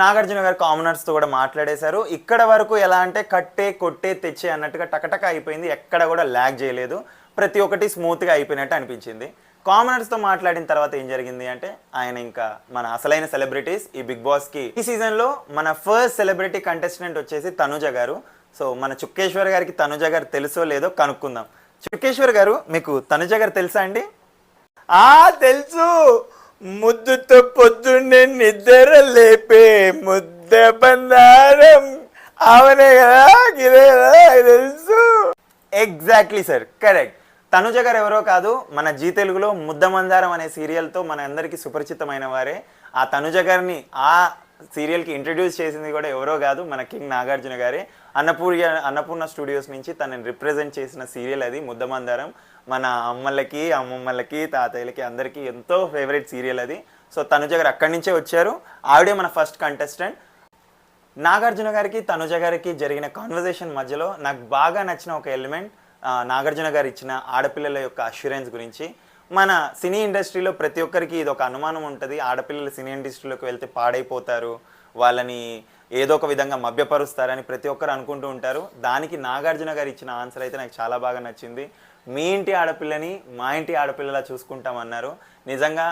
నాగార్జున గారు కామనర్స్తో కూడా మాట్లాడేశారు. ఇక్కడ వరకు ఎలా అంటే కట్టే కొట్టే తెచ్చే అన్నట్టుగా టకటక అయిపోయింది. ఎక్కడ కూడా ల్యాగ్ చేయలేదు. ప్రతి ఒక్కటి స్మూత్గా అయిపోయినట్టు అనిపించింది. కామనర్స్తో మాట్లాడిన తర్వాత ఏం జరిగింది అంటే ఆయన ఇంకా మన అసలైన సెలబ్రిటీస్ ఈ బిగ్ బాస్కి ఈ సీజన్లో మన ఫస్ట్ సెలబ్రిటీ కంటెస్టెంట్ వచ్చేసి తనుజ గారు. సో మన చుక్కేశ్వర్ గారికి తనుజ గారు తెలుసో లేదో కనుక్కుందాం. చుక్కేశ్వర్ గారు, మీకు తనుజ గారు తెలుసా అండి? తెలుసు. ముద్దుతో పొద్దున్నే నిద్ర లేపే ముద్ద బంగారం అవనే కదా, ఇదే కదా, తెలుసు. Exactly sir, correct. తనుజ గారు ఎవరో కాదు, మన జీ తెలుగులో ముద్దమందారం అనే సీరియల్తో మన అందరికీ సుపరిచితమైన వారే. ఆ తనుజ గారిని ఆ సీరియల్కి ఇంట్రడ్యూస్ చేసింది కూడా ఎవరో కాదు, మన కింగ్ నాగార్జున గారే. అన్నపూర్ణ స్టూడియోస్ నుంచి తనని రిప్రజెంట్ చేసిన సీరియల్ అది ముద్దమందారం. మన అమ్మలకి, అమ్మమ్మలకి, తాతయ్యలకి అందరికీ ఎంతో ఫేవరెట్ సీరియల్ అది. సో తనుజ గారు అక్కడి నుంచే వచ్చారు. ఆవిడే మన ఫస్ట్ కంటెస్టెంట్. నాగార్జున గారికి తనుజ గారికి జరిగిన కాన్వర్జేషన్ మధ్యలో నాకు బాగా నచ్చిన ఒక ఎలిమెంట్ నాగార్జున గారు ఇచ్చిన ఆడపిల్లల యొక్క అష్యూరెన్స్ గురించి. మన సినీ ఇండస్ట్రీలో ప్రతి ఒక్కరికి ఇది ఒక అనుమానం ఉంటుంది, ఆడపిల్లలు సినీ ఇండస్ట్రీలోకి వెళ్తే పాడైపోతారు, వాళ్ళని ఏదో ఒక విధంగా మభ్యపరుస్తారని ప్రతి ఒక్కరు అనుకుంటూ ఉంటారు. దానికి నాగార్జున గారు ఇచ్చిన ఆన్సర్ అయితే నాకు చాలా బాగా నచ్చింది. మీ ఇంటి ఆడపిల్లని మా ఇంటి ఆడపిల్లలా చూసుకుంటామన్నారు. నిజంగా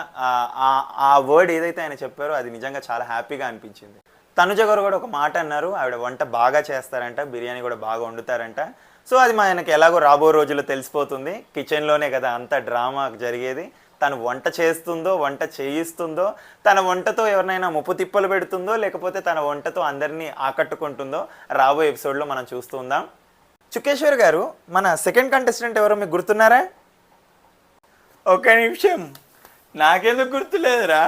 ఆ వర్డ్ ఏదైతే ఆయన చెప్పారో అది నిజంగా చాలా హ్యాపీగా అనిపించింది. తనుజ గారు కూడా ఒక మాట అన్నారు, ఆవిడ వంట బాగా చేస్తారంట, బిర్యానీ కూడా బాగా వండుతారంట. సో అది ఆయనకి ఎలాగో రాబో రోజుల్లో తెలిసిపోతుంది. కిచెన్లోనే కదా అంత డ్రామా జరిగేది. తను వంట చేస్తుందో, వంట చేయిస్తుందో, తన వంటతో ఎవరినైనా ముప్పు తిప్పలు పెడుతుందో, లేకపోతే తన వంటతో అందరినీ ఆకట్టుకుంటుందో రాబో ఎపిసోడ్లో మనం చూస్తూ ఉందాం. చుక్కేశ్వర్ గారు, మన సెకండ్ కంటెస్టెంట్ ఎవరో మీకు గుర్తున్నారా? ఒక నిమిషం, నాకెందుకు గుర్తులేదురా?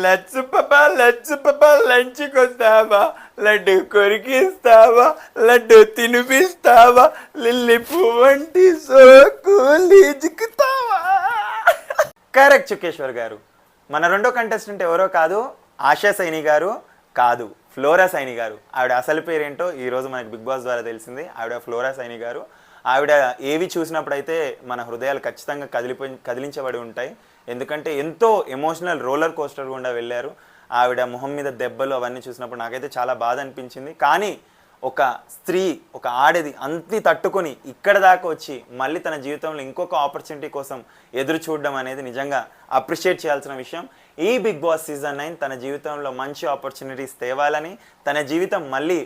లచ్చు పాపా లంచ్కి వస్తావా, లడ్డు కొరికిస్తావా, లడ్డు తినిపిస్తావా, లిల్లీ పువ్వంటి సోకుతావా. కరెక్ట్ చుక్కేశ్వర్ గారు. మన రెండో కంటెస్టెంట్ ఎవరో కాదు, ఆశా సైని గారు కాదు, ఫ్లోరా సైని గారు. ఆవిడ అసలు పేరేంటో ఈరోజు మనకి బిగ్ బాస్ ద్వారా తెలిసింది. ఆవిడ ఫ్లోరా సైని గారు. ఆవిడ ఏవి చూసినప్పుడైతే మన హృదయాలు ఖచ్చితంగా కదిలించబడి ఉంటాయి. ఎందుకంటే ఎంతో ఎమోషనల్ రోలర్ కోస్టర్ గుండా వెళ్ళారు. ఆవిడ మొహం మీద దెబ్బలు అవన్నీ చూసినప్పుడు నాకైతే చాలా బాధ అనిపించింది. కానీ ఒక స్త్రీ, ఒక ఆడది అంతి తట్టుకొని ఇక్కడ దాకా వచ్చి మళ్ళీ తన జీవితంలో ఇంకొక ఆపర్చునిటీ కోసం ఎదురు చూడడం అనేది నిజంగా అప్రిషియేట్ చేయాల్సిన విషయం. ఈ బిగ్ బాస్ సీజన్ 9 తన జీవితంలో మంచి ఆపర్చునిటీస్ తేవాలని, తన జీవితం మళ్ళీ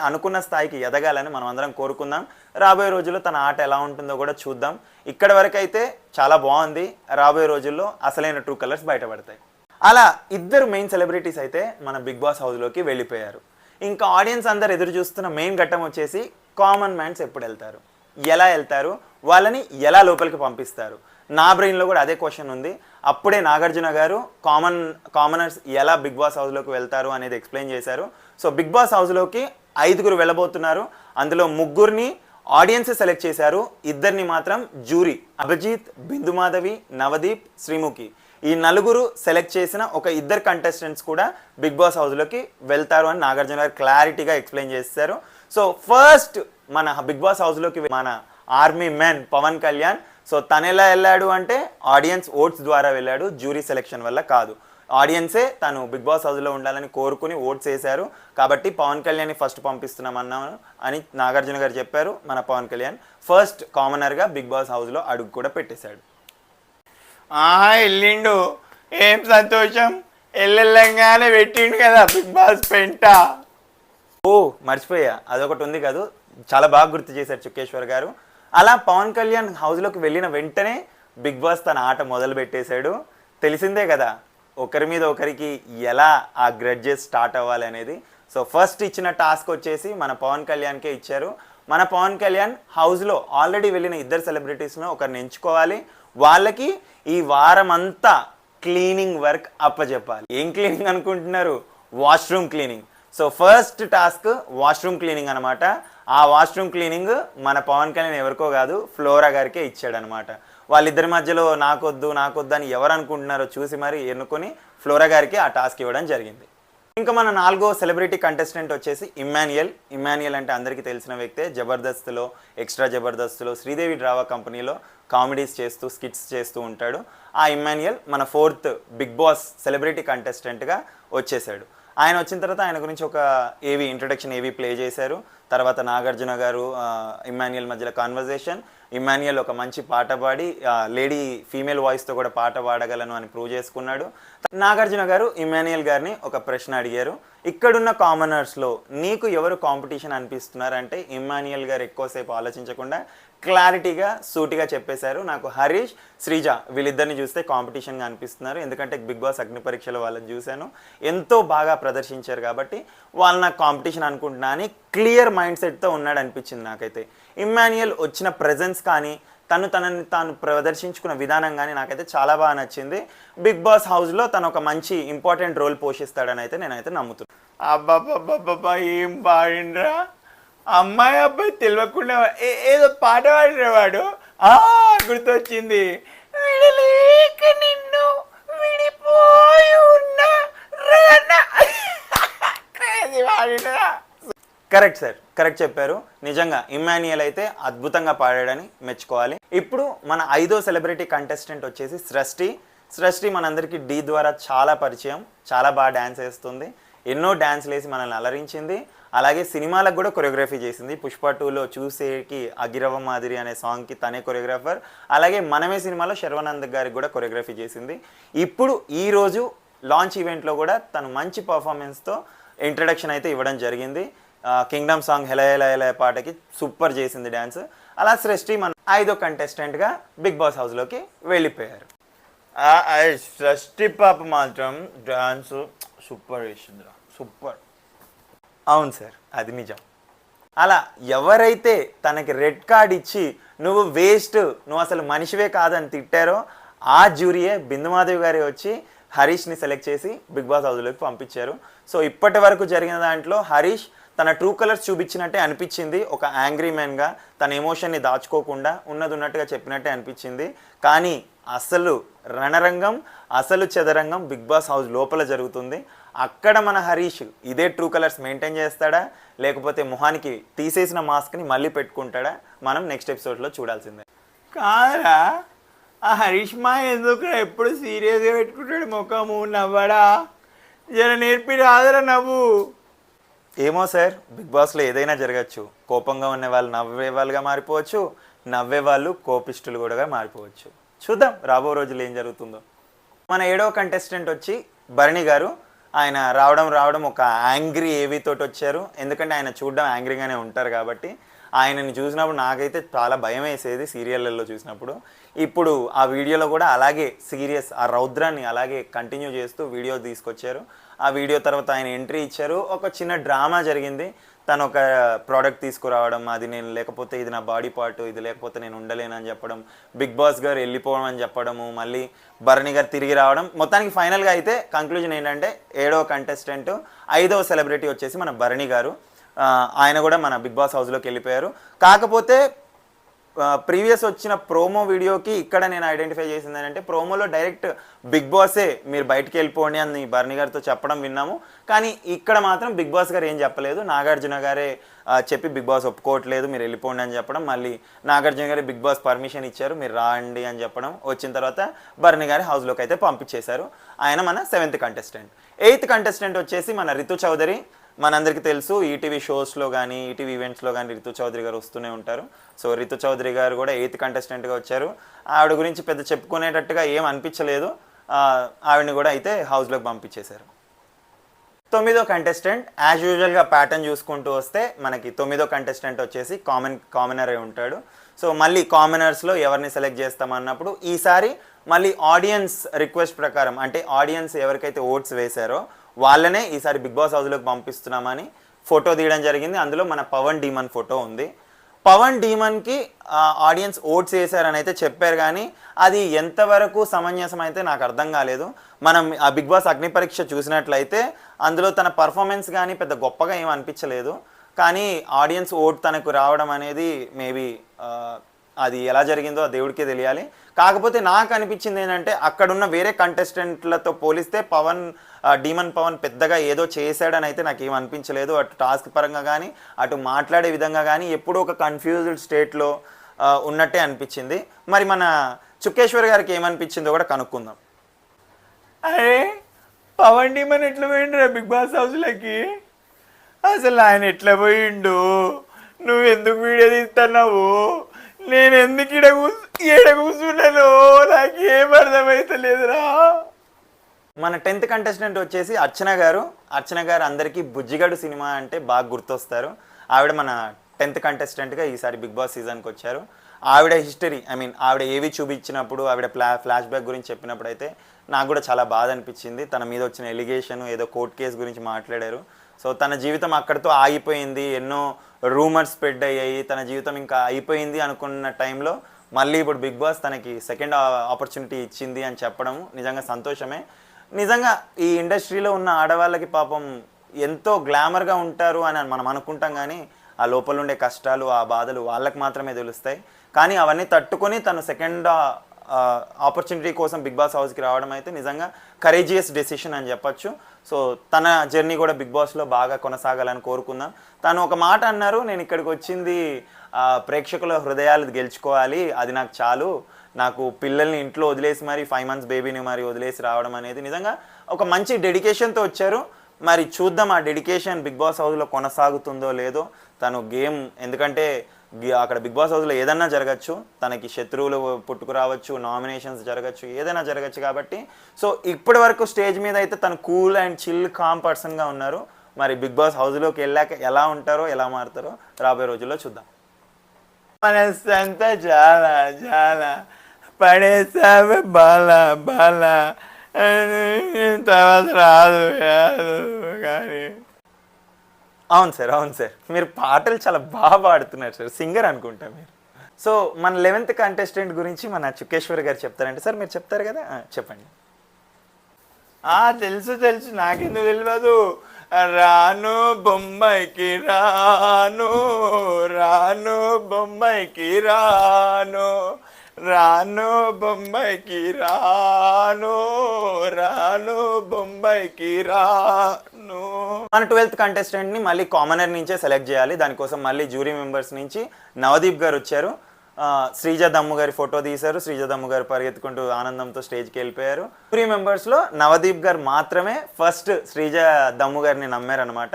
అనుకున్న స్థాయికి ఎదగాలని మనం అందరం కోరుకుందాం. రాబోయే రోజుల్లో తన ఆట ఎలా ఉంటుందో కూడా చూద్దాం. ఇక్కడి వరకు అయితే చాలా బాగుంది. రాబోయే రోజుల్లో అసలైన ట్రూ కలర్స్ బయటపడతాయి. అలా ఇద్దరు మెయిన్ సెలబ్రిటీస్ అయితే మన బిగ్ బాస్ హౌస్లోకి వెళ్ళిపోయారు. ఇంకా ఆడియన్స్ అందరు ఎదురు చూస్తున్న మెయిన్ ఘట్టం వచ్చేసి కామన్ మ్యాన్స్ ఎప్పుడు వెళ్తారు, ఎలా వెళ్తారు, వాళ్ళని ఎలా లోపలికి పంపిస్తారు. నా బ్రెయిన్లో కూడా అదే క్వశ్చన్ ఉంది. అప్పుడే నాగార్జున గారు కామనర్స్ ఎలా బిగ్ బాస్ హౌస్లోకి వెళ్తారు అనేది ఎక్స్ప్లెయిన్ చేశారు. సో బిగ్ బాస్ హౌస్లోకి 5గురు వెళ్ళబోతున్నారు. అందులో 3గురిని ఆడియన్స్ సెలెక్ట్ చేశారు, 2ని మాత్రం జ్యూరీ, అభిజిత్, బిందు మాధవి, నవదీప్, శ్రీముఖి. ఈ 4గురు సెలెక్ట్ చేసిన ఒక 2 కంటెస్టెంట్స్ కూడా బిగ్ బాస్ హౌస్లోకి వెళ్తారు అని నాగార్జున గారు క్లారిటీగా ఎక్స్ప్లెయిన్ చేశారు. సో ఫస్ట్ మన బిగ్ బాస్ హౌస్లోకి మన army men Pawan Kalyan. So తను ఎలా వెళ్ళాడు అంటే ఆడియన్స్ ఓట్స్ ద్వారా వెళ్ళాడు, జ్యూరీ సెలెక్షన్ వల్ల కాదు. ఆడియన్సే తను బిగ్ బాస్ హౌస్లో ఉండాలని కోరుకుని ఓట్స్ వేశారు. కాబట్టి పవన్ కళ్యాణ్ని ఫస్ట్ పంపిస్తున్నామన్నాను అని నాగార్జున గారు చెప్పారు. మన పవన్ కళ్యాణ్ ఫస్ట్ కామనర్గా బిగ్ బాస్ హౌస్లో అడుగు కూడా పెట్టేశాడు. వెళ్ళిండు, ఏం సంతోషం. వెళ్ళంగానే పెట్టిండు కదా బిగ్ బాస్ పెంట. ఓ మర్చిపోయా, అదొకటి ఉంది కాదు, చాలా బాగా గుర్తు చేశారు చుక్కేశ్వర్ గారు. అలా పవన్ కళ్యాణ్ హౌస్లోకి వెళ్ళిన వెంటనే బిగ్ బాస్ తన ఆట మొదలు పెట్టేశాడు. తెలిసిందే కదా ఒకరి మీద ఒకరికి ఎలా ఆ గ్రడ్జెస్ స్టార్ట్ అవ్వాలి అనేది. సో ఫస్ట్ ఇచ్చిన టాస్క్ వచ్చేసి మన పవన్ కళ్యాణ్కే ఇచ్చారు. మన పవన్ కళ్యాణ్ హౌస్లో ఆల్రెడీ వెళ్ళిన 2 సెలబ్రిటీస్ను ఒకరిని ఎంచుకోవాలి. వాళ్ళకి ఈ వారం అంతా క్లీనింగ్ వర్క్ అప్పచెప్పాలి. ఏం క్లీనింగ్ అనుకుంటున్నారు? Washroom cleaning. So first task washroom cleaning అనమాట. ఆ వాష్రూమ్ క్లీనింగ్ మన పవన్ కళ్యాణ్ ఎవరికో కాదు, ఫ్లోరా గారికే ఇచ్చాడనమాట. వాళ్ళిద్దరి మధ్యలో నాకొద్దు అని ఎవరు అనుకుంటున్నారో చూసి మరి ఎన్నుకొని ఫ్లోరా గారికి ఆ టాస్క్ ఇవ్వడం జరిగింది. ఇంకా మన 4వ సెలబ్రిటీ కంటెస్టెంట్ వచ్చేసి ఇమ్మాన్యుయల్ అంటే అందరికీ తెలిసిన వ్యక్తే. జబర్దస్త్లో, ఎక్స్ట్రా జబర్దస్త్లో, శ్రీదేవి డ్రామా కంపెనీలో కామెడీస్ చేస్తూ స్కిట్స్ చేస్తూ ఉంటాడు. ఆ ఇమ్మాన్యుయల్ మన 4th బిగ్ బాస్ సెలబ్రిటీ కంటెస్టెంట్గా వచ్చేసాడు. ఆయన వచ్చిన తర్వాత ఆయన గురించి ఒక ఇంట్రొడక్షన్ ఏవి ప్లే చేశారు. తర్వాత నాగార్జున గారు ఇమ్మాన్యుయల్ మధ్యలో కాన్వర్జేషన్, ఇమ్మాన్యుయల్ ఒక మంచి పాట పాడి లేడీ ఫీమేల్ వాయిస్తో కూడా పాట పాడగలను అని ప్రూవ్ చేసుకున్నాడు. నాగార్జున గారు ఇమ్మాన్యుయల్ గారిని ఒక ప్రశ్న అడిగారు, ఇక్కడున్న కామనర్స్లో నీకు ఎవరు కాంపిటీషన్ అనిపిస్తున్నారంటే ఇమ్మాన్యుయల్ గారు ఎక్కువసేపు ఆలోచించకుండా క్లారిటీగా సూటిగా చెప్పేశారు, నాకు హరీష్, శ్రీజ వీళ్ళిద్దరిని చూస్తే కాంపిటీషన్గా అనిపిస్తున్నారు. ఎందుకంటే బిగ్ బాస్ అగ్ని పరీక్షలో వాళ్ళని చూశాను, ఎంతో బాగా ప్రదర్శించారు కాబట్టి వాళ్ళు నాకు కాంపిటీషన్ అనుకుంటున్నా అని క్లియర్ మైండ్ సెట్తో ఉన్నాడు అనిపించింది నాకైతే. ఇమ్మాన్యుయల్ వచ్చిన ప్రెజెన్స్ కానీ తనని తాను ప్రదర్శించుకున్న విధానం కానీ నాకైతే చాలా బాగా నచ్చింది. బిగ్ బాస్ హౌస్లో తను ఒక మంచి ఇంపార్టెంట్ రోల్ పోషిస్తాడని అయితే నేనైతే నమ్ముతున్నాను. అబ్బాబ్బాబ్బా ఏం పాడిండ్రా, అమ్మాయి అబ్బాయి తెలియకుండా ఏదో పాట పాడిన వాడు. గుర్తొచ్చింది, విడలేక నిన్ను విడిపోయి ఉన్నా పాడినరా. కరెక్ట్ సార్, కరెక్ట్ చెప్పారు. నిజంగా ఇమ్మాన్యుయల్ అయితే అద్భుతంగా పాడాడని మెచ్చుకోవాలి. ఇప్పుడు మన 5వ సెలబ్రిటీ కంటెస్టెంట్ వచ్చేసి సృష్టి మనందరికీ డి ద్వారా చాలా పరిచయం, చాలా బాగా డ్యాన్స్ వేస్తుంది, ఎన్నో డ్యాన్స్లు వేసి మనల్ని అలరించింది. అలాగే సినిమాలకు కూడా కొరియోగ్రఫీ చేసింది. పుష్ప 2లో చూసేకి అగిరవ మాదిరి అనే సాంగ్కి తనే కొరియోగ్రాఫర్. అలాగే మనమే సినిమాలో శర్వానంద్ గారికి కూడా కొరియోగ్రఫీ చేసింది. ఇప్పుడు ఈరోజు లాంచ్ ఈవెంట్లో కూడా తను మంచి పర్ఫార్మెన్స్తో ఇంట్రడక్షన్ అయితే ఇవ్వడం జరిగింది. కింగ్డమ్ సాంగ్ హెల హెల హెల పాటకి సూపర్ చేసింది డ్యాన్స్. అలా సృష్టి మన 5వ కంటెస్టెంట్గా బిగ్ బాస్ హౌస్లోకి వెళ్ళిపోయారు. సృష్టి పాప మాత్రం డాన్స్ సూపర్ వేసిందిరా, సూపర్. అవును సార్, అది నిజం. అలా ఎవరైతే తనకి రెడ్ కార్డ్ ఇచ్చి నువ్వు వేస్ట్, నువ్వు అసలు మనిషివే కాదని తిట్టారో ఆ జ్యూరీయే బిందుమాధవి గారి వచ్చి హరీష్ని సెలెక్ట్ చేసి బిగ్ బాస్ హౌస్లోకి పంపించారు. సో ఇప్పటి వరకు జరిగిన దాంట్లో హరీష్ తన ట్రూ కలర్స్ చూపించినట్టే అనిపించింది. ఒక యాంగ్రీ మ్యాన్గా తన ఎమోషన్ని దాచుకోకుండా ఉన్నది ఉన్నట్టుగా చెప్పినట్టే అనిపించింది. కానీ అసలు రణరంగం, అసలు చదరంగం బిగ్ బాస్ హౌస్ లోపల జరుగుతుంది. అక్కడ మన హరీష్ ఇదే ట్రూ కలర్స్ మెయింటైన్ చేస్తాడా, లేకపోతే మొహానికి తీసేసిన మాస్క్ని మళ్ళీ పెట్టుకుంటాడా, మనం నెక్స్ట్ ఎపిసోడ్లో చూడాల్సిందే. కాదరా, ఆ హరీష్ మా ఎందుకు ఎప్పుడు సీరియస్గా పెట్టుకుంటాడు ముఖము, నవ్వడా? జర నేర్పి రాదరా నవ్వు. ఏమో సార్, బిగ్ బాస్లో ఏదైనా జరగచ్చు. కోపంగా ఉన్న వాళ్ళు నవ్వే వాళ్ళుగా మారిపోవచ్చు, నవ్వే వాళ్ళు కోపిస్టులు కూడా మారిపోవచ్చు. చూద్దాం రాబో రోజులు ఏం జరుగుతుందో. మన 7వ కంటెస్టెంట్ వచ్చి భరణి గారు. ఆయన రావడం ఒక యాంగ్రీ ఏవీతోటి వచ్చారు. ఎందుకంటే ఆయన చూడడం యాంగ్రీగానే ఉంటారు కాబట్టి ఆయనని చూసినప్పుడు నాకైతే చాలా భయం వేసేది సీరియళ్ళల్లో చూసినప్పుడు. ఇప్పుడు ఆ వీడియోలో కూడా అలాగే సీరియస్ ఆ రౌద్రాన్ని అలాగే కంటిన్యూ చేస్తూ వీడియో తీసుకొచ్చారు. ఆ వీడియో తర్వాత ఆయన ఎంట్రీ ఇచ్చారు. ఒక చిన్న డ్రామా జరిగింది. తను ఒక ప్రోడక్ట్ తీసుకురావడం, అది నేను లేకపోతే ఇది నా బాడీ పార్ట్, ఇది లేకపోతే నేను ఉండలేను అని చెప్పడం, బిగ్ బాస్ గారు వెళ్ళిపోవడం అని చెప్పడము, మళ్ళీ భరణి గారు తిరిగి రావడం. మొత్తానికి ఫైనల్గా అయితే కంక్లూజన్ ఏంటంటే 7వ కంటెస్టెంట్ 5వ సెలబ్రిటీ వచ్చేసి మన భరణి గారు. ఆయన కూడా మన బిగ్ బాస్ హౌస్లోకి వెళ్ళిపోయారు. కాకపోతే ప్రీవియస్ వచ్చిన ప్రోమో వీడియోకి ఇక్కడ నేను ఐడెంటిఫై చేసింది ఏంటంటే ప్రోమోలో డైరెక్ట్ బిగ్ బాసే మీరు బయటికి వెళ్ళిపోండి అని భరణి గారితో చెప్పడం విన్నాము. కానీ ఇక్కడ మాత్రం బిగ్ బాస్ గారు ఏం చెప్పలేదు. నాగార్జున గారే చెప్పి బిగ్ బాస్ ఒప్పుకోవట్లేదు మీరు వెళ్ళిపోండి అని చెప్పడం, మళ్ళీ నాగార్జున గారే బిగ్ బాస్ పర్మిషన్ ఇచ్చారు మీరు రాండి అని చెప్పడం, వచ్చిన తర్వాత భరణి గారి హౌస్లోకి అయితే పంపించేశారు. ఆయన మన 7th కంటెస్టెంట్. 8th కంటెస్టెంట్ వచ్చేసి మన రితు చౌదరి. మనందరికీ తెలుసు ఈటీవీ షోస్లో కానీ ఈటీవీ ఈవెంట్స్లో కానీ రితు చౌదరి గారు వస్తూనే ఉంటారు. సో రితు చౌదరి గారు కూడా 8th కంటెస్టెంట్గా వచ్చారు. ఆవిడ గురించి పెద్ద చెప్పుకునేటట్టుగా ఏం అనిపించలేదు. ఆవిడని కూడా అయితే హౌస్లోకి పంపించేశారు. 9వ కంటెస్టెంట్ యాజ్ యూజువల్గా ప్యాటర్న్ చూసుకుంటూ వస్తే మనకి 9వ కంటెస్టెంట్ వచ్చేసి కామనర్ అయి ఉంటాడు. సో మళ్ళీ కామనర్స్లో ఎవరిని సెలెక్ట్ చేస్తామన్నప్పుడు ఈసారి మళ్ళీ ఆడియన్స్ రిక్వెస్ట్ ప్రకారం, అంటే ఆడియన్స్ ఎవరికైతే ఓట్స్ వేశారో వాళ్ళనే ఈసారి బిగ్ బాస్ హౌస్లోకి పంపిస్తున్నామని ఫోటో తీయడం జరిగింది. అందులో మన పవన్ డీమన్ ఫోటో ఉంది. పవన్ డీమన్కి ఆడియన్స్ ఓట్స్ వేశారని అయితే చెప్పారు, కానీ అది ఎంతవరకు సమంజసం అయితే నాకు అర్థం కాలేదు. మనం ఆ బిగ్ బాస్ అగ్ని పరీక్ష చూసినట్లయితే అందులో తన పర్ఫార్మెన్స్ కానీ పెద్ద గొప్పగా ఏం అనిపించలేదు. కానీ ఆడియన్స్ ఓట్ తనకు రావడం అనేది మేబీ అది ఎలా జరిగిందో దేవుడికే తెలియాలి. కాకపోతే నాకు అనిపించింది ఏంటంటే అక్కడున్న వేరే కంటెస్టెంట్లతో పోలిస్తే డీమన్ పవన్ పెద్దగా ఏదో చేశాడని అయితే నాకు ఏం అనిపించలేదు. అటు టాస్క్ పరంగా కానీ అటు మాట్లాడే విధంగా కానీ ఎప్పుడూ ఒక కన్ఫ్యూజ్డ్ స్టేట్లో ఉన్నట్టే అనిపించింది. మరి మన చుక్కేశ్వర్ గారికి ఏమనిపించిందో కూడా కనుక్కుందాం. అరే పవన్ డీమన్ ఎట్లా పోయిండు బిగ్ బాస్ హౌస్లోకి? అసలు ఆయన ఎట్లా పోయిండు? నువ్వు ఎందుకు వీడియో తీస్తున్నావు? నేను ఎందుకు ఈడ కూర్చున్నాను? నాకేం అర్థమవుతలేదురా. మన 10th కంటెస్టెంట్ వచ్చేసి అర్చన గారు అందరికీ బుజ్జిగడు సినిమా అంటే బాగా గుర్తొస్తారు. ఆవిడ మన 10th కంటెస్టెంట్గా ఈసారి బిగ్ బాస్ సీజన్కి వచ్చారు. ఆవిడ హిస్టరీ ఆవిడ ఏవి చూపించినప్పుడు ఆవిడ ఫ్లాష్ బ్యాక్ గురించి చెప్పినప్పుడు అయితే నాకు కూడా చాలా బాధ అనిపించింది. తన మీద వచ్చిన ఎలిగేషన్ ఏదో కోర్ట్ కేసు గురించి మాట్లాడారు. సో తన జీవితం అక్కడితో ఆగిపోయింది, ఎన్నో రూమర్స్ స్ప్రెడ్ అయ్యాయి, తన జీవితం ఇంకా అయిపోయింది అనుకున్న టైంలో మళ్ళీ ఇప్పుడు బిగ్ బాస్ తనకి సెకండ్ ఆపర్చునిటీ ఇచ్చింది అని చెప్పడం నిజంగా సంతోషమే. నిజంగా ఈ ఇండస్ట్రీలో ఉన్న ఆడవాళ్ళకి పాపం ఎంతో గ్లామర్గా ఉంటారు అని మనం అనుకుంటాం, కానీ ఆ లోపల ఉండే కష్టాలు ఆ బాధలు వాళ్ళకి మాత్రమే తెలుస్తాయి. కానీ అవన్నీ తట్టుకొని తను సెకండ్ ఆపర్చునిటీ కోసం బిగ్ బాస్ హౌస్కి రావడం అయితే నిజంగా కరేజియస్ డెసిషన్ అని చెప్పచ్చు. సో తన జర్నీ కూడా బిగ్ బాస్లో బాగా కొనసాగాలని కోరుకుందాం. తను ఒక మాట అన్నారు, నేను ఇక్కడికి వచ్చింది ప్రేక్షకుల హృదయాలు గెలుచుకోవాలి, అది నాకు చాలు, నాకు పిల్లల్ని ఇంట్లో వదిలేసి మరి 5 months బేబీని మరి వదిలేసి రావడం అనేది నిజంగా ఒక మంచి డెడికేషన్తో వచ్చారు. మరి చూద్దాం ఆ డెడికేషన్ బిగ్ బాస్ హౌస్లో కొనసాగుతుందో లేదో. తను గేమ్ ఎందుకంటే అక్కడ బిగ్ బాస్ హౌస్లో ఏదన్నా జరగచ్చు, తనకి శత్రువులు పుట్టుకురావచ్చు, నామినేషన్స్ జరగచ్చు, ఏదైనా జరగచ్చు. కాబట్టి సో ఇప్పటి వరకు స్టేజ్ మీద అయితే తను కూల్ అండ్ చిల్ కామ్ పర్సన్గా ఉన్నారు. మరి బిగ్ బాస్ హౌస్లోకి వెళ్ళాక ఎలా ఉంటారో ఎలా మారుతారో రాబోయే రోజుల్లో చూద్దాం. మనసంతా చాలా చాలా పడేసావే బాల తర్వాత రాదు కానీ. అవును సార్ మీరు పాటలు చాలా బాగా పాడుతున్నారు సార్, సింగర్ అనుకుంటా మీరు. సో మన 11th కంటెస్టెంట్ గురించి మన చుకేశ్వర్ గారు చెప్తారంటే సార్ మీరు చెప్తారు కదా, చెప్పండి. తెలుసు నాకెందుకు తెలియదు. రాను బొంబాయికి రాను బొంబాయికి రాను బొంబాయికి రాను బొంబాయికి రాను. మన 12th కంటెస్టెంట్ని మళ్ళీ కామనర్ నుంచే సెలెక్ట్ చేయాలి. దానికోసం మళ్ళీ జ్యూరీ మెంబర్స్ నుంచి నవదీప్ గారు వచ్చారు. శ్రీజ దమ్ము గారి ఫోటో తీశారు. శ్రీజ దమ్ము గారు పరిగెత్తుకుంటూ ఆనందంతో స్టేజ్కి వెళ్ళిపోయారు. 3 మెంబర్స్లో నవదీప్ గారు మాత్రమే ఫస్ట్ శ్రీజ దమ్ము గారిని నమ్మారనమాట.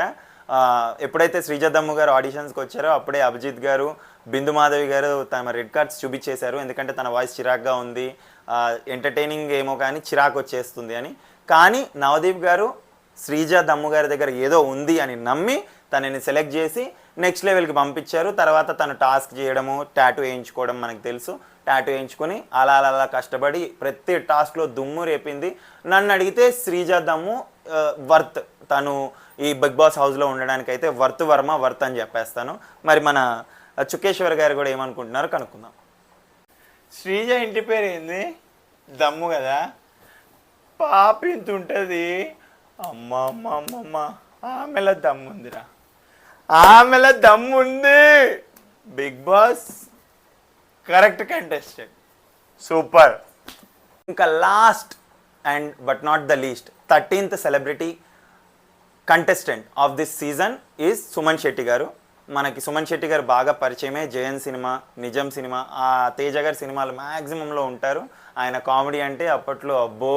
ఎప్పుడైతే శ్రీజ దమ్ము గారు ఆడిషన్స్కి వచ్చారో అప్పుడే అభిజిత్ గారు, బిందు మాధవి గారు తమ రెడ్ కార్డ్స్ చూపించేశారు. ఎందుకంటే తన వాయిస్ చిరాక్గా ఉంది, ఎంటర్టైనింగ్ ఏమో కానీ చిరాకు వచ్చేస్తుంది అని. కానీ నవదీప్ గారు శ్రీజ దమ్ము గారి దగ్గర ఏదో ఉంది అని నమ్మి తనని సెలెక్ట్ చేసి నెక్స్ట్ లెవెల్కి పంపించారు. తర్వాత తను టాస్క్ చేయడము, టాటూ వేయించుకోవడం మనకు తెలుసు. టాటూ వేయించుకొని అలా కష్టపడి ప్రతి టాస్క్లో దుమ్ము రేపింది. నన్ను అడిగితే శ్రీజ దమ్ము వర్త్, తను ఈ బిగ్ బాస్ హౌస్లో ఉండడానికి అయితే వర్త్ అని చెప్పేస్తాను. మరి మన చుకేశ్వర్ గారు కూడా ఏమనుకుంటున్నారో కనుక్కుందాం. శ్రీజ ఇంటి పేరు ఏంది? దమ్ము కదా. పాప ఇంత ఉంటుంది. అమ్మ ఆమెల దమ్ముందిరా, ఆమెల దమ్ముంది. Bigg Boss correct contestant, super. ఇంకా last and but not the least 13th celebrity contestant of this season is Suman Shetty గారు. మనకి సుమన్ శెట్టి గారు బాగా పరిచయమే. జయన్ సినిమా, నిజం సినిమా, ఆ తేజ గారి సినిమాలు మ్యాక్సిమంలో ఉంటారు. ఆయన కామెడీ అంటే అప్పట్లో అబ్బో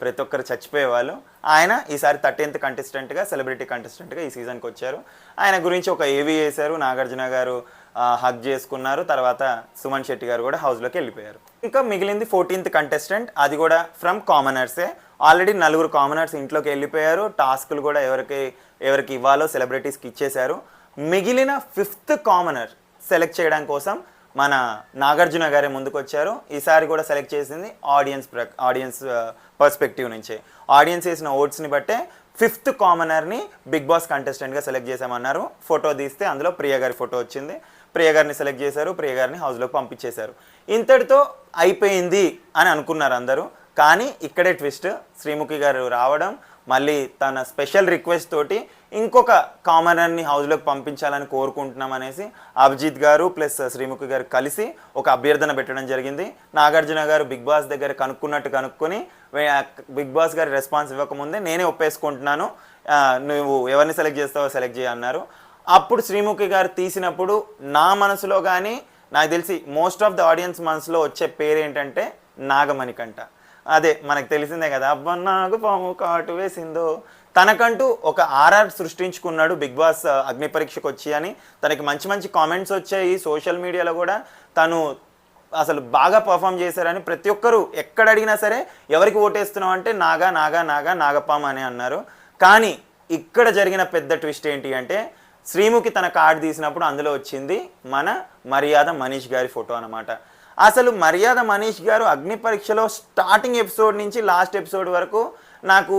ప్రతి ఒక్కరు చచ్చిపోయేవాళ్ళు. ఆయన ఈసారి 13th కంటెస్టెంట్గా, సెలబ్రిటీ కంటెస్టెంట్గా ఈ సీజన్కి వచ్చారు. ఆయన గురించి ఒక ఏవీ వేశారు, నాగార్జున గారు హగ్ చేసుకున్నారు. తర్వాత సుమన్ శెట్టి గారు కూడా హౌస్లోకి వెళ్ళిపోయారు. ఇంకా మిగిలింది 14th కంటెస్టెంట్, అది కూడా ఫ్రమ్ కామనర్సే. ఆల్రెడీ 4 కామనర్స్ ఇంట్లోకి వెళ్ళిపోయారు. టాస్కులు కూడా ఎవరికి ఇవ్వాలో సెలబ్రిటీస్కి ఇచ్చేశారు. మిగిలిన 5th కామనర్ సెలెక్ట్ చేయడం కోసం మన నాగార్జున గారే ముందుకు వచ్చారు. ఈసారి కూడా సెలెక్ట్ చేసింది ఆడియన్స్ పర్స్పెక్టివ్ నుంచే. ఆడియన్స్ వేసిన ఓట్స్ని బట్టే 5th కామనర్ని బిగ్ బాస్ కంటెస్టెంట్గా సెలెక్ట్ చేసామన్నారు. ఫోటో తీస్తే అందులో ప్రియ గారి ఫోటో వచ్చింది. ప్రియ గారిని సెలెక్ట్ చేశారు, ప్రియ గారిని హౌస్లోకి పంపించేశారు. ఇంతటితో అయిపోయింది అని అనుకున్నారు అందరూ. కానీ ఇక్కడే ట్విస్ట్, శ్రీముఖి గారు రావడం, మళ్ళీ తన స్పెషల్ రిక్వెస్ట్ తోటి ఇంకొక కామనర్ని హౌస్లోకి పంపించాలని కోరుకుంటున్నాం అనేసి అభిజిత్ గారు ప్లస్ శ్రీముఖి గారు కలిసి ఒక అభ్యర్థన పెట్టడం జరిగింది. నాగార్జున గారు బిగ్ బాస్ దగ్గర కనుక్కొని బిగ్ బాస్ గారి రెస్పాన్స్ ఇవ్వకముందే నేనే ఒప్పేసుకుంటున్నాను, నువ్వు ఎవరిని సెలెక్ట్ చేస్తావో సెలెక్ట్ చేయన్నారు. అప్పుడు శ్రీముఖి గారు తీసినప్పుడు నా మనసులో కానీ నాకు తెలిసి మోస్ట్ ఆఫ్ ద ఆడియన్స్ మనసులో వచ్చే పేరు ఏంటంటే నాగమణికంట. అదే మనకు తెలిసిందే కదా, అబ్బా నాకు పాము కాటు వేసిందో. తనకంటూ ఒక ఆర్ఆర్ సృష్టించుకున్నాడు బిగ్ బాస్ అగ్ని పరీక్షకు వచ్చి అని. తనకి మంచి మంచి కామెంట్స్ వచ్చాయి సోషల్ మీడియాలో కూడా. తను అసలు బాగా పర్ఫామ్ చేశారని ప్రతి ఒక్కరు ఎక్కడ అడిగినా సరే ఎవరికి ఓటేస్తున్నావు అంటే నాగా నాగా నాగా నాగపాము అని అన్నారు. కానీ ఇక్కడ జరిగిన పెద్ద ట్విస్ట్ ఏంటి అంటే శ్రీముఖి తన కార్డు తీసినప్పుడు అందులో వచ్చింది మన మర్యాద మనీష్ గారి ఫోటో అనమాట. అసలు మర్యాద మనీష్ గారు అగ్ని పరీక్షలో స్టార్టింగ్ ఎపిసోడ్ నుంచి లాస్ట్ ఎపిసోడ్ వరకు నాకు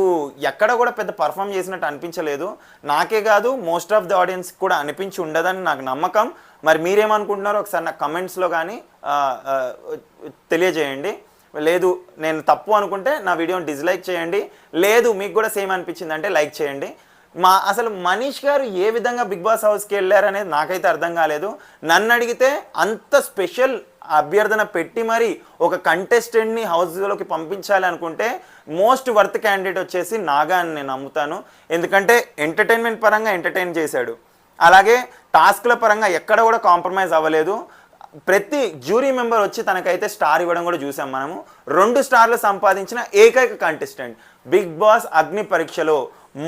ఎక్కడ కూడా పెద్ద పర్ఫామ్ చేసినట్టు అనిపించలేదు. నాకే కాదు మోస్ట్ ఆఫ్ ది ఆడియన్స్ కూడా అనిపించి ఉండదని నాకు నమ్మకం. మరి మీరేమనుకుంటున్నారో ఒకసారి నాకు కమెంట్స్లో కానీ తెలియజేయండి. లేదు నేను తప్పు అనుకుంటే నా వీడియోని డిస్లైక్ చేయండి, లేదు మీకు కూడా సేమ్ అనిపించింది అంటే లైక్ చేయండి. అసలు మనీష్ గారు ఏ విధంగా బిగ్ బాస్ హౌస్కి వెళ్ళారనేది నాకైతే అర్థం కాలేదు. నన్ను అడిగితే అంత స్పెషల్ అభ్యర్థన పెట్టి మరి ఒక కంటెస్టెంట్ని హౌస్లోకి పంపించాలి అనుకుంటే మోస్ట్ వర్త్ క్యాండిడేట్ వచ్చేసి నాగా అని నేను నమ్ముతాను. ఎందుకంటే ఎంటర్టైన్మెంట్ పరంగా ఎంటర్టైన్ చేశాడు, అలాగే టాస్క్ల పరంగా ఎక్కడ కూడా కాంప్రమైజ్ అవ్వలేదు. ప్రతి జ్యూరీ మెంబర్ వచ్చి తనకైతే స్టార్ ఇవ్వడం కూడా చూసాం మనము. 2 స్టార్లు సంపాదించిన ఏకైక కంటెస్టెంట్ బిగ్ బాస్ అగ్ని పరీక్షలో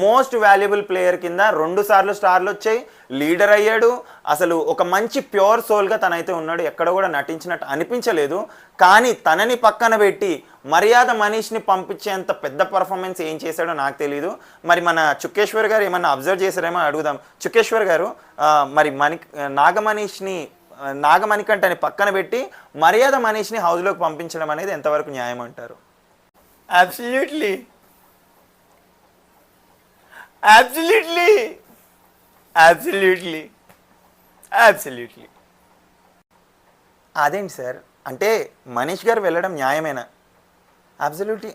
మోస్ట్ వాల్యుబుల్ ప్లేయర్ కింద 2 సార్లు స్టార్లు వచ్చాయి, లీడర్ అయ్యాడు. అసలు ఒక మంచి ప్యూర్ సోల్గా తనైతే ఉన్నాడు, ఎక్కడ కూడా నటించినట్టు అనిపించలేదు. కానీ తనని పక్కన పెట్టి మర్యాద మనీష్ని పంపించేంత పెద్ద పర్ఫార్మెన్స్ ఏం చేశాడో నాకు తెలీదు. మరి మన చుక్కేశ్వర్ గారు ఏమన్నా అబ్జర్వ్ చేశారేమో అడుగుదాం. చుక్కేశ్వర్ గారు మరి నాగమణికంటని పక్కన పెట్టి మర్యాద మనీష్ని హౌస్లోకి పంపించడం అనేది ఎంతవరకు న్యాయం అంటారు? Absolutely absolutely absolutely absolutely. అదేంటి సార్, అంటే మనీష్ గారు వెళ్ళడం న్యాయమేనా? అబ్సల్యూట్లీ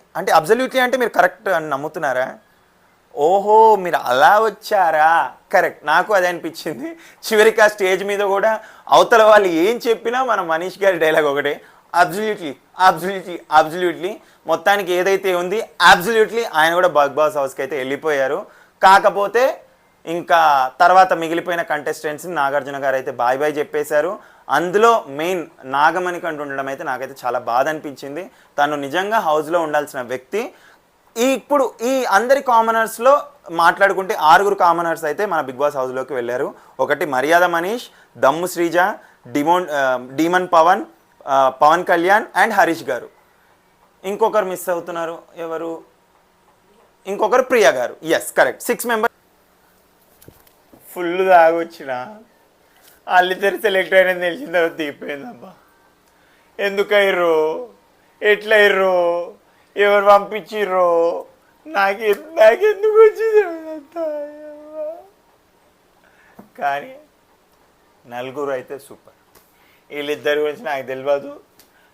అంటే మీరు కరెక్ట్ అని నమ్ముతున్నారా? ఓహో మీరు అలా వచ్చారా, కరెక్ట్. నాకు అదే అనిపించింది. చివరికి ఆ స్టేజ్ మీద కూడా అవతల వాళ్ళు ఏం చెప్పినా మన మనీష్ గారి డైలాగ్ ఒకటే, అబ్సల్యూట్లీ అబ్సల్యూట్లీ అబ్సల్యూట్లీ. మొత్తానికి ఏదైతే ఉంది అబ్సల్యూట్లీ ఆయన కూడా బిగ్ బాస్ హౌస్కి అయితే వెళ్ళిపోయారు. కాకపోతే ఇంకా తర్వాత మిగిలిపోయిన కంటెస్టెంట్స్ని నాగార్జున గారు అయితే బాయ్ బాయ్ చెప్పేశారు. అందులో మెయిన్ నాగమణికంట ఉండడం అయితే నాకైతే చాలా బాధ అనిపించింది. తను నిజంగా హౌస్లో ఉండాల్సిన వ్యక్తి. ఇప్పుడు ఈ అందరి కామనర్స్లో మాట్లాడుకుంటే 6 కామనర్స్ అయితే మన బిగ్ బాస్ హౌస్లోకి వెళ్ళారు. ఒకటి మర్యాద మనీష్, దమ్ము శ్రీజ, డీమన్ పవన్, పవన్ కళ్యాణ్ అండ్ హరీష్ గారు. ఇంకొకరు మిస్ అవుతున్నారు, ఎవరు? ఇంకొకరు ప్రియా గారు. Yes correct, 6 members. ఫుల్ తాగొచ్చిన వాళ్ళిద్దరు సెలెక్ట్ అయినది తెలిసిన తర్వాత దిగిపోయిందబ్బా. ఎందుకు అయ్యారు, ఎట్లా అయ్యారు, ఎవరు పంపించిర్రో, నాకెందుకు వచ్చింది. కానీ నలుగురు అయితే సూపర్. వీళ్ళిద్దరి గురించి నాకు తెలియదు,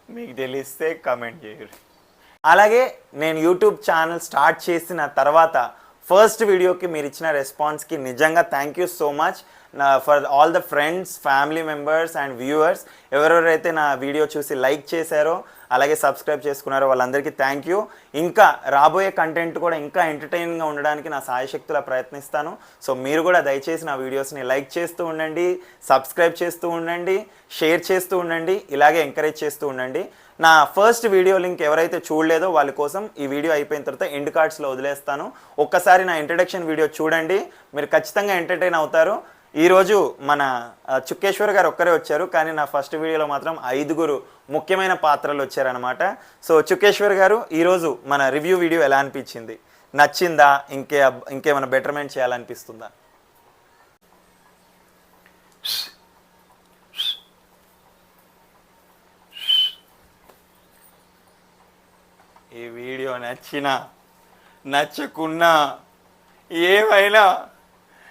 మీకు తెలిస్తే కామెంట్ చేయరు. అలాగే నేను యూట్యూబ్ ఛానల్ స్టార్ట్ చేసిన తర్వాత ఫస్ట్ వీడియోకి మీరు ఇచ్చిన రెస్పాన్స్కి నిజంగా thank you so much for all the friends, family members and viewers. ఎవరెవరైతే నా వీడియో చూసి లైక్ చేశారో అలాగే సబ్స్క్రైబ్ చేసుకున్నారో వాళ్ళందరికీ థ్యాంక్ యూ. ఇంకా రాబోయే కంటెంట్ కూడా ఇంకా ఎంటర్టైనింగ్గా ఉండడానికి నా సాయశక్తులా ప్రయత్నిస్తాను. సో మీరు కూడా దయచేసి నా వీడియోస్ని లైక్ చేస్తూ ఉండండి, సబ్స్క్రైబ్ చేస్తూ ఉండండి, షేర్ చేస్తూ ఉండండి, ఇలాగే ఎంకరేజ్ చేస్తూ ఉండండి. నా ఫస్ట్ వీడియో లింక్ ఎవరైతే చూడలేదో వాళ్ళ కోసం ఈ వీడియో అయిపోయిన తర్వాత ఎండ్ కార్డ్స్లో వదిలేస్తాను. ఒక్కసారి నా ఇంట్రడక్షన్ వీడియో చూడండి, మీరు ఖచ్చితంగా ఎంటర్టైన్ అవుతారు. ఈరోజు మన చుక్కేశ్వర్ గారు ఒక్కరే వచ్చారు, కానీ నా ఫస్ట్ వీడియోలో మాత్రం 5 ముఖ్యమైన పాత్రలు వచ్చారనమాట. సో చుక్కేశ్వర్ గారు ఈరోజు మన రివ్యూ వీడియో ఎలా అనిపించింది? నచ్చిందా? ఇంకేమైనా బెటర్మెంట్ చేయాలనిపిస్తుందా? ఈ వీడియో నచ్చినా నచ్చకున్నా ఏమైనా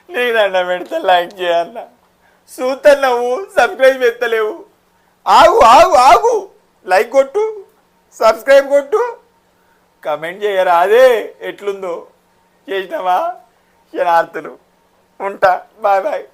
నేను దండ పెడితే లైక్ చేయాలన్నా, చూస్తున్నావు సబ్స్క్రైబ్ ఎత్తలేవు, ఆగు ఆగు ఆగు, లైక్ కొట్టు, సబ్స్క్రైబ్ కొట్టు, కమెంట్ చేయరా అదే ఎట్లుందో. చేసినావా? శనార్థులు. ఉంటా, బాయ్ బాయ్.